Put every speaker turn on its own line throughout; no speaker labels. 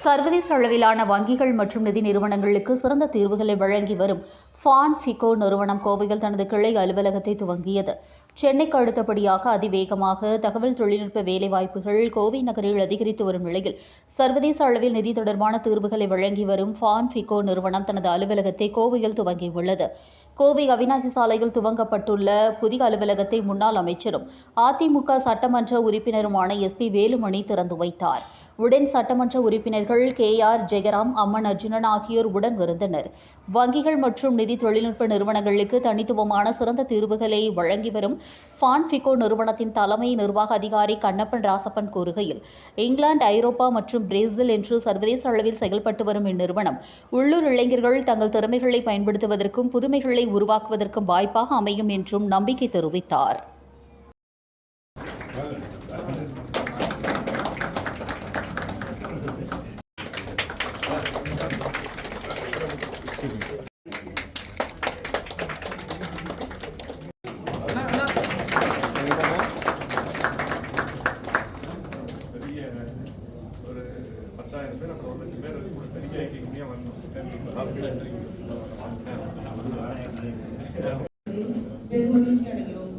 சர்வதேச அளவிலான வங்கிகள் மற்றும் நிதி நிறுவனங்களுக்கு சிறந்த தீர்வுகளை வழங்கி வரும் ஃபான்ஃபிகோ நிறுவனம் கோவையில் தனது கிளை அலுவலகத்தை துவங்கியது. சென்னைக்கு அடுத்தபடியாக அதிவேகமாக தகவல் தொழில்நுட்ப வேலைவாய்ப்புகள் கோவை நகரில் அதிகரித்து வரும் நிலையில் சர்வதேச அளவில் நிதி தொடர்பான தீர்வுகளை வழங்கி வரும் ஃபான்ஃபிகோ நிறுவனம் தனது அலுவலகத்தை கோவையில் துவங்கியுள்ளது. கோவை அவிநாசி சாலையில் துவங்கப்பட்டுள்ள புதிய அலுவலகத்தை முன்னாள் அமைச்சரும் அதிமுக சட்டமன்ற உறுப்பினருமான எஸ்.பி. வேலுமணி திறந்து வைத்தார். உடன் சட்டமன்ற உறுப்பினர்கள் கே.ஆர். ஜெயராம், அம்மன் அர்ஜுனன் ஆகியோர் உடன் இருந்தனர். வங்கிகள் மற்றும் நிதி தொழில்நுட்ப நிறுவனங்களுக்கு தனித்துவமான சிறந்த தீர்வுகளை வழங்கி வரும் ஃபான்ஃபிகோ நிறுவனத்தின் தலைமை நிர்வாக அதிகாரி கண்ணப்பன் ராசப்பன் கூறுகையில், இங்கிலாந்து, ஐரோப்பா மற்றும் பிரேசில் என்று சர்வதேச அளவில் செயல்பட்டு வரும் இந்நிறுவனம் உள்ளூர் இளைஞர்கள் தங்கள் திறமைகளை பயன்படுத்துவதற்கும் புதுமைகளை உருவாக்குவதற்கும் வாய்ப்பாக அமையும் என்றும் நம்பிக்கை தெரிவித்தார்.
பெருமகிழ்ச்சி அடைகிறோம்.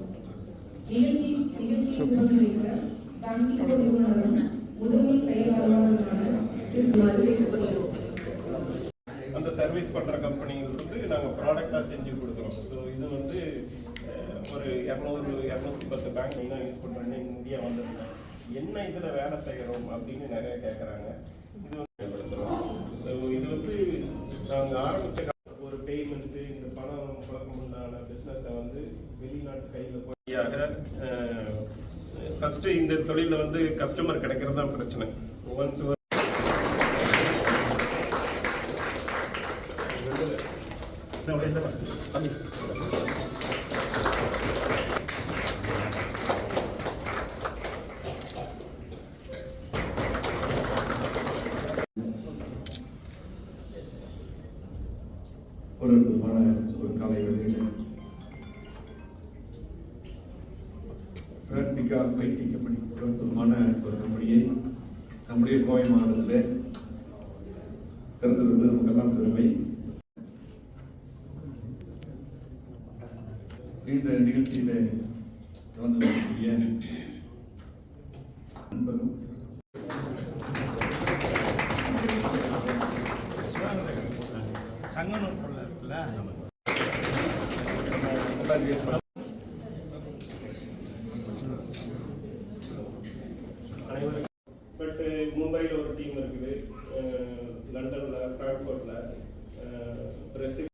நிகழ்ச்சியை துவங்கி வைக்க ஃபான்ஃபிகோ நிறுவனரும் முதன்மை செயலாளருமான
அந்த சர்வீஸ் பண்ற கம்பெனிங்களுக்கு நாங்க ப்ராடக்டா செஞ்சு கொடுக்குறோம். ஸோ இது வந்து ஒரு 200-210 பேங்க் யூஸ் பண்றாங்க. இந்தியா வந்ததுன்னா என்ன இதுல வேலை செய்யறோம் அப்படின்னு நிறைய கேட்கறாங்க. இது வந்து நாங்க ஆரம்பிச்ச ஒரு பேமெண்ட்ஸ், இந்த பணம் புழக்கம் உண்டான பிசினஸை வந்து வெளிநாட்டு கையில் போயாக ஃபர்ஸ்ட் இந்த தொழில வந்து கஸ்டமர் கிடைக்கிறது தான் பிரச்சனை. ஒன்ஸ்
ஒரு விதமான ஒரு காலை வேளையில் பிராக்டிகா ஐடி கம்பெனி ஒரு விதமான ஒரு கம்பெனியை நம்முடைய கோவை மாவட்டத்தில் திறந்தது நமக்கெல்லாம் பெருமை. இந்த நிகழ்ச்சியில் கலந்து கொள்ளக்கூடிய நண்பரும்
பட் மும்பையில் ஒரு டீம் இருக்குது, லண்டனில், ஃப்ராங்க்ஃபர்ட்டில், பிரேசில்